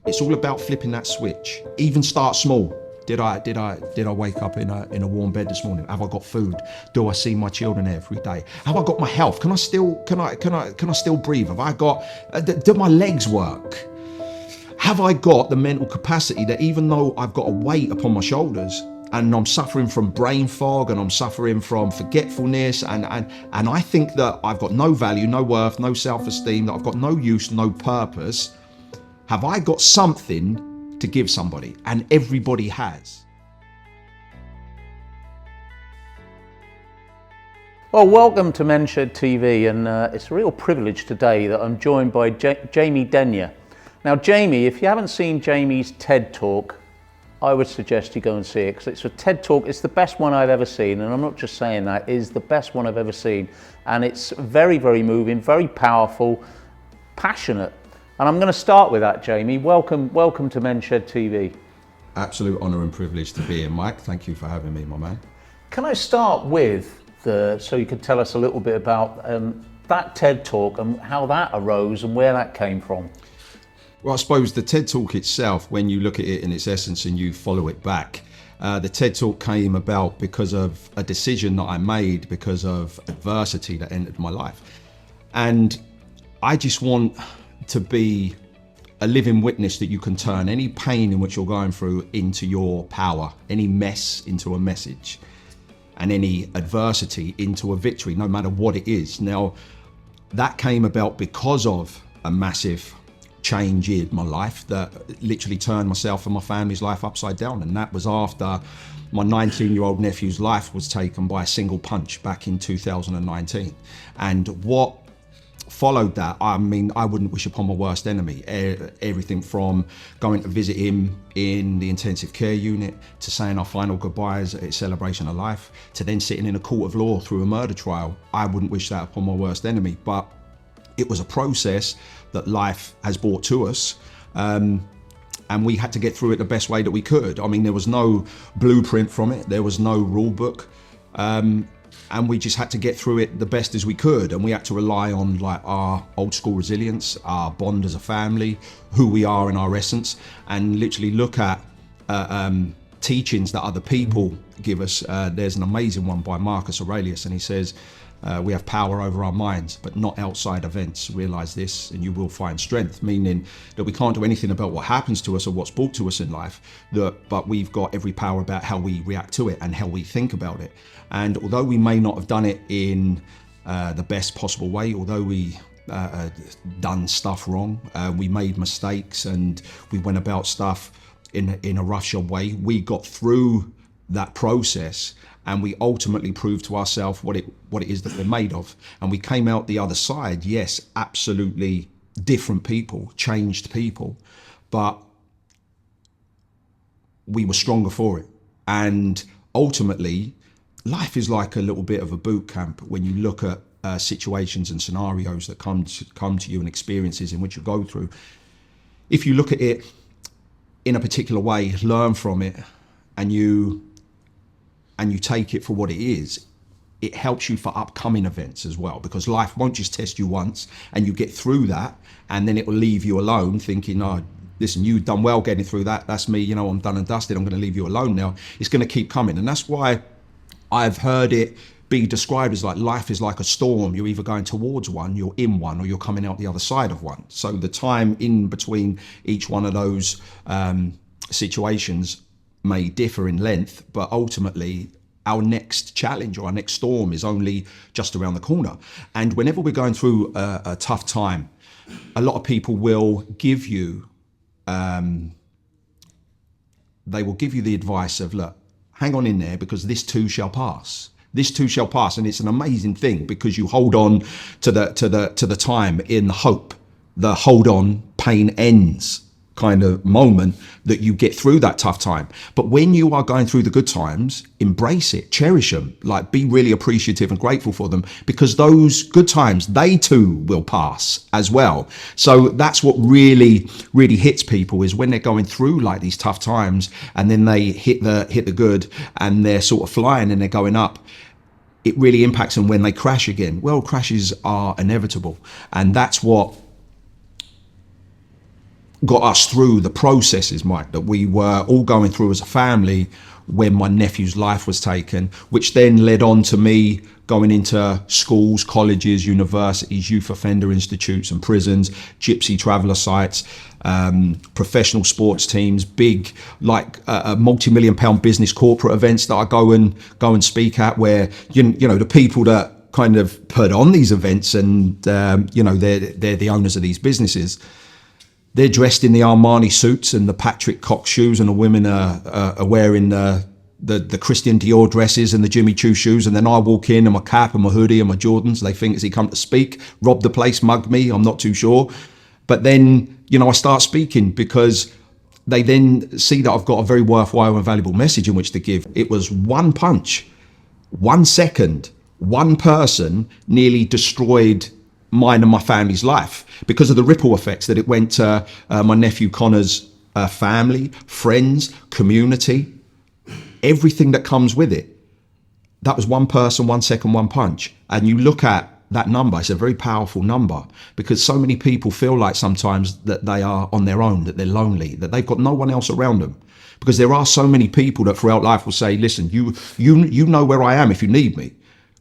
It's all about flipping that switch. Even start small. Did I wake up in a warm bed this morning? Have I got food? Do I see my children every day? Have I got my health? Can I still breathe? Have I got? Do my legs work? Have I got the mental capacity that even though I've got a weight upon my shoulders and I'm suffering from brain fog and I'm suffering from forgetfulness and I think that I've got no value, no worth, no self-esteem, that I've got no use, no purpose, have I got something to give somebody? And everybody has. Well, welcome to Men Shed TV, and it's a real privilege today that I'm joined by Jaime Denyer. Now, Jaime, if you haven't seen Jaime's TED Talk, I would suggest you go and see it, because it's a TED Talk. It's the best one I've ever seen, and I'm not just saying that, it is the best one I've ever seen. And it's very, very moving, very powerful, passionate. And I'm going to start with that, Jaime. Welcome to Men Shed TV. Absolute honour and privilege to be here, Mike. Thank you for having me, my man. Can I start with so you could tell us a little bit about that TED Talk and how that arose and where that came from? Well, I suppose the TED Talk itself, when you look at it in its essence and you follow it back, the TED Talk came about because of a decision that I made because of adversity that entered my life. And I just want to be a living witness that you can turn any pain in which you're going through into your power, any mess into a message, and any adversity into a victory, no matter what it is. Now, that came about because of a massive change in my life that literally turned myself and my family's life upside down. And that was after my 19-year-old nephew's life was taken by a single punch back in 2019. And what followed that, I mean, I wouldn't wish upon my worst enemy. Everything from going to visit him in the intensive care unit, to saying our final goodbyes at his celebration of life, to then sitting in a court of law through a murder trial. I wouldn't wish that upon my worst enemy, but it was a process that life has brought to us. And we had to get through it the best way that we could. I mean, there was no blueprint from it. There was no rule book. And we just had to get through it the best as we could. And we had to rely on like our old school resilience, our bond as a family, who we are in our essence, and literally look at teachings that other people give us. There's an amazing one by Marcus Aurelius, and he says, we have power over our minds, but not outside events. Realize this and you will find strength, meaning that we can't do anything about what happens to us or what's brought to us in life, but we've got every power about how we react to it and how we think about it. And although we may not have done it in the best possible way, although we done stuff wrong, we made mistakes and we went about stuff in a roughshod way, we got through that process. And we ultimately proved to ourselves what it is that we're made of. And we came out the other side, yes, absolutely different people, changed people, but we were stronger for it. And ultimately, life is like a little bit of a boot camp when you look at situations and scenarios that come to you and experiences in which you go through. If you look at it in a particular way, learn from it, and you take it for what it is, it helps you for upcoming events as well, because life won't just test you once and you get through that and then it will leave you alone thinking, oh, listen, you've done well getting through that. That's me, you know, I'm done and dusted. I'm going to leave you alone now. It's going to keep coming. And that's why I've heard it be described as like life is like a storm. You're either going towards one, you're in one, or you're coming out the other side of one. So the time in between each one of those situations may differ in length, but ultimately our next challenge or our next storm is only just around the corner. And whenever we're going through a tough time, a lot of people will give you, they will give you the advice of, look, hang on in there because this too shall pass. This too shall pass. And it's an amazing thing because you hold on to the time in the hope, the hold on, pain ends kind of moment that you get through that tough time. But when you are going through the good times, embrace it, cherish them, like be really appreciative and grateful for them, because those good times, they too will pass as well. So that's what really hits people, is when they're going through like these tough times and then they hit the good and they're sort of flying and they're going up. It really impacts them when they crash again. Well, crashes are inevitable. And that's what got us through the processes, Mike, that we were all going through as a family when my nephew's life was taken, which then led on to me going into schools, colleges, universities, youth offender institutes and prisons, gypsy traveller sites, professional sports teams, big like multi-million pound business corporate events that I go and speak at, where you know the people that kind of put on these events and they're the owners of these businesses. They're dressed in the Armani suits and the Patrick Cox shoes, and the women are wearing the Christian Dior dresses and the Jimmy Choo shoes. And then I walk in my cap and my hoodie and my Jordans. They think, has he come to speak, rob the place, mug me? I'm not too sure. But then, I start speaking because they then see that I've got a very worthwhile and valuable message in which to give. It was one punch, 1 second, one person nearly destroyed mine and my family's life because of the ripple effects that it went to my nephew Connor's family, friends, community, everything that comes with it. That was one person, 1 second, one punch. And you look at that number, it's a very powerful number, because so many people feel like sometimes that they are on their own, that they're lonely, that they've got no one else around them. Because there are so many people that throughout life will say, listen, you know where I am if you need me.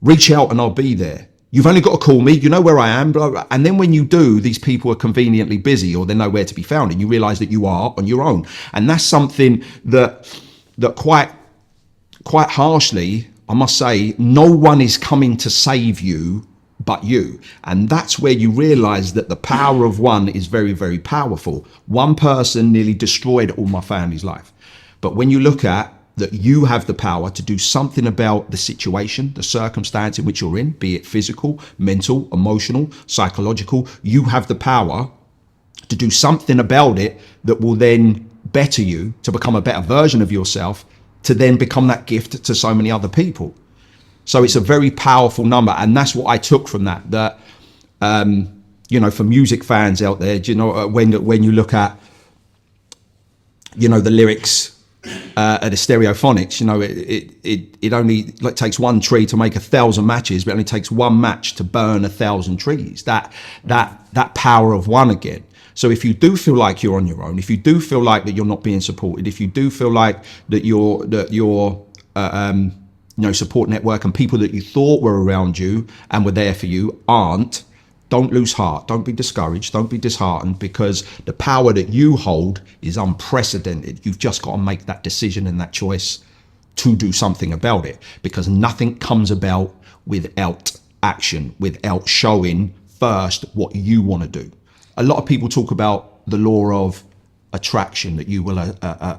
Reach out and I'll be there. You've only got to call me, you know where I am. Blah, blah. And then when you do, these people are conveniently busy or they're nowhere to be found, and you realize that you are on your own. And that's something that quite harshly, I must say, no one is coming to save you but you. And that's where you realize that the power of one is very, very powerful. One person nearly destroyed all my family's life. But when you look at that, you have the power to do something about the situation, the circumstance in which you're in, be it physical, mental, emotional, psychological. You have the power to do something about it that will then better you, to become a better version of yourself, to then become that gift to so many other people. So it's a very powerful number. And that's what I took from that, for music fans out there, when you look at, the lyrics, at the Stereophonics, it only takes one tree to make 1,000 matches, but it only takes one match to burn 1,000 trees. That power of one again. So if you do feel like you're on your own, if you do feel like that you're not being supported, if you do feel like that your support network and people that you thought were around you and were there for you aren't, don't lose heart. Don't be discouraged. Don't be disheartened, because the power that you hold is unprecedented. You've just got to make that decision and that choice to do something about it, because nothing comes about without action, without showing first what you want to do. A lot of people talk about the law of attraction, that you will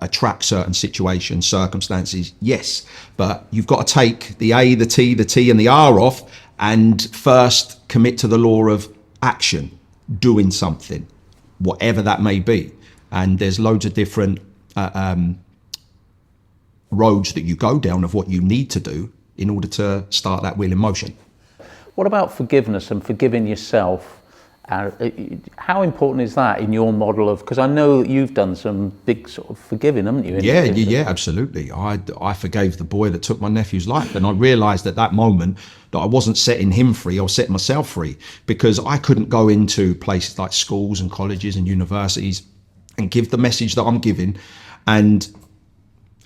attract certain situations, circumstances. Yes, but you've got to take the A, the T and the R off, and first commit to the law of action, doing something, whatever that may be. And there's loads of different roads that you go down of what you need to do in order to start that wheel in motion. What about forgiveness and forgiving yourself? How important is that in your model of, because I know that you've done some big sort of forgiving, haven't you? Yeah, absolutely. I forgave the boy that took my nephew's life, and I realised at that moment that I wasn't setting him free, I was setting myself free, because I couldn't go into places like schools and colleges and universities and give the message that I'm giving and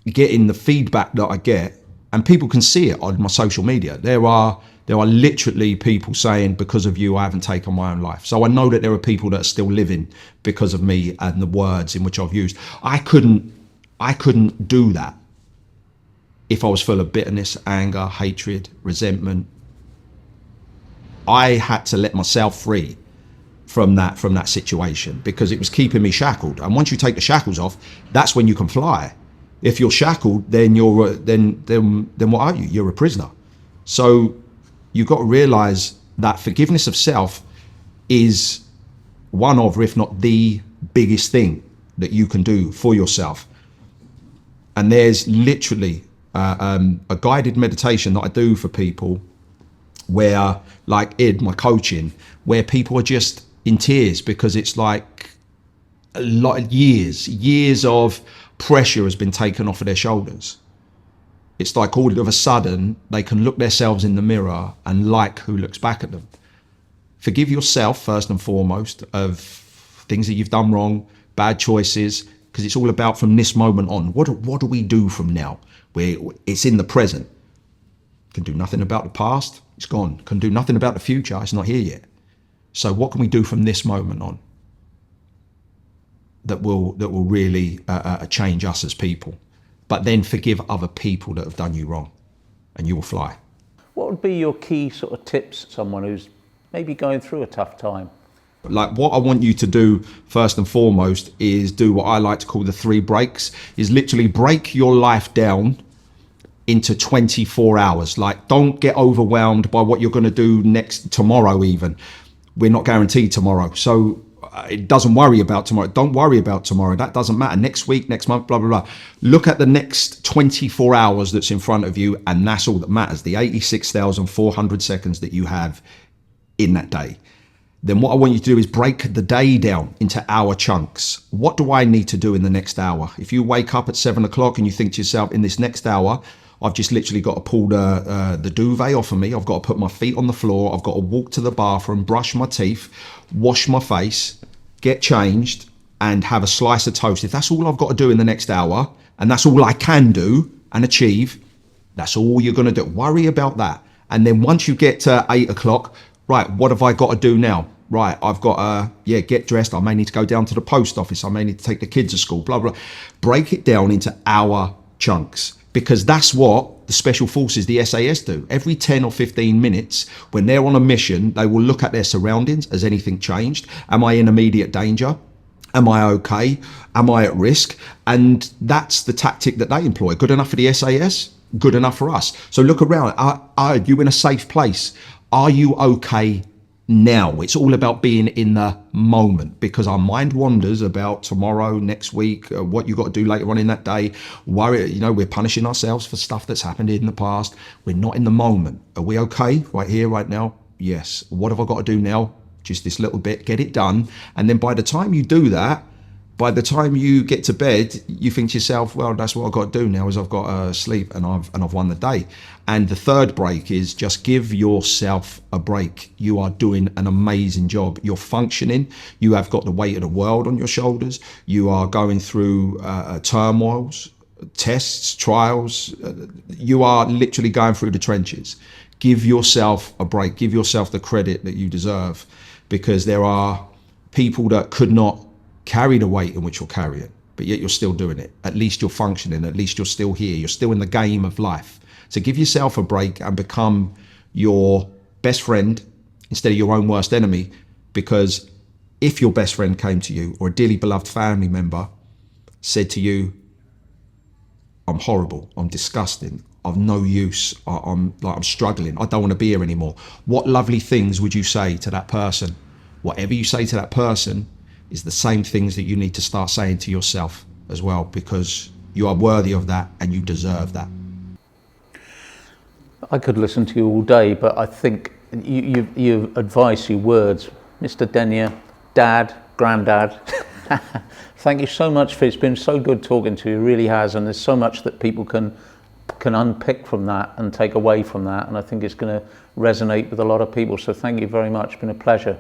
getting the feedback that I get, and people can see it on my social media. There are literally people saying, because of you, I haven't taken my own life. So I know that there are people that are still living because of me and the words in which I've used. I couldn't do that if I was full of bitterness, anger, hatred, resentment. I had to let myself free from that situation, because it was keeping me shackled. And once you take the shackles off, that's when you can fly. If you're shackled, then then what are you? You're a prisoner. So you've got to realize that forgiveness of self is one of, if not the biggest thing that you can do for yourself. And there's literally a guided meditation that I do for people where, like in my coaching, where people are just in tears because it's like a lot of years of pressure has been taken off of their shoulders. It's like all of a sudden they can look themselves in the mirror and like who looks back at them. Forgive yourself first and foremost of things that you've done wrong, bad choices, because it's all about from this moment on. What do we do from now? It's in the present. Can do nothing about the past. It's gone. Can do nothing about the future. It's not here yet. So what can we do from this moment on that will really change us as people? But then forgive other people that have done you wrong, and you will fly. What would be your key sort of tips to someone who's maybe going through a tough time? Like, what I want you to do first and foremost is do what I like to call the 3 breaks, is literally break your life down into 24 hours. Like, don't get overwhelmed by what you're going to do tomorrow even. We're not guaranteed tomorrow. So it doesn't worry about tomorrow. Don't worry about tomorrow. That doesn't matter. Next week, next month, blah, blah, blah. Look at the next 24 hours that's in front of you, and that's all that matters. The 86,400 seconds that you have in that day. Then what I want you to do is break the day down into hour chunks. What do I need to do in the next hour? If you wake up at 7 o'clock and you think to yourself, in this next hour, I've just literally got to pull the duvet off of me. I've got to put my feet on the floor. I've got to walk to the bathroom, brush my teeth, wash my face, get changed, and have a slice of toast. If that's all I've got to do in the next hour, and that's all I can do and achieve, that's all you're going to do. Worry about that. And then once you get to 8 o'clock, right, what have I got to do now? Right, I've got to, get dressed. I may need to go down to the post office. I may need to take the kids to school, blah, blah. Break it down into hour chunks, because that's what the special forces, the SAS, do. Every 10 or 15 minutes, when they're on a mission, they will look at their surroundings. Has anything changed? Am I in immediate danger? Am I okay? Am I at risk? And that's the tactic that they employ. Good enough for the SAS? Good enough for us. So look around. Are you in a safe place? Are you okay now? It's all about being in the moment, because our mind wanders about tomorrow, next week, what you got to do later on in that day. Worry, we're punishing ourselves for stuff that's happened in the past. We're not in the moment. Are we okay right here, right now? Yes. What have I got to do now? Just this little bit, get it done. And then by the time you do that, by the time you get to bed, you think to yourself, well, that's what I've got to do now, is I've got to sleep, and I've won the day. And the third break is just give yourself a break. You are doing an amazing job. You're functioning. You have got the weight of the world on your shoulders. You are going through turmoils, tests, trials. You are literally going through the trenches. Give yourself a break. Give yourself the credit that you deserve, because there are people that could not carry the weight in which you're carrying, but yet you're still doing it. At least you're functioning. At least you're still here. You're still in the game of life. So give yourself a break and become your best friend instead of your own worst enemy, because if your best friend came to you, or a dearly beloved family member said to you, I'm horrible, I'm disgusting, I've no use, I'm struggling, I don't want to be here anymore, what lovely things would you say to that person? Whatever you say to that person is the same things that you need to start saying to yourself as well, because you are worthy of that and you deserve that. I could listen to you all day, but I think you advice, your words, Mr. Denyer, Dad, Granddad, thank you so much for, it's been so good talking to you, it really has, and there's so much that people can unpick from that and take away from that, and I think it's going to resonate with a lot of people, so thank you very much, it's been a pleasure.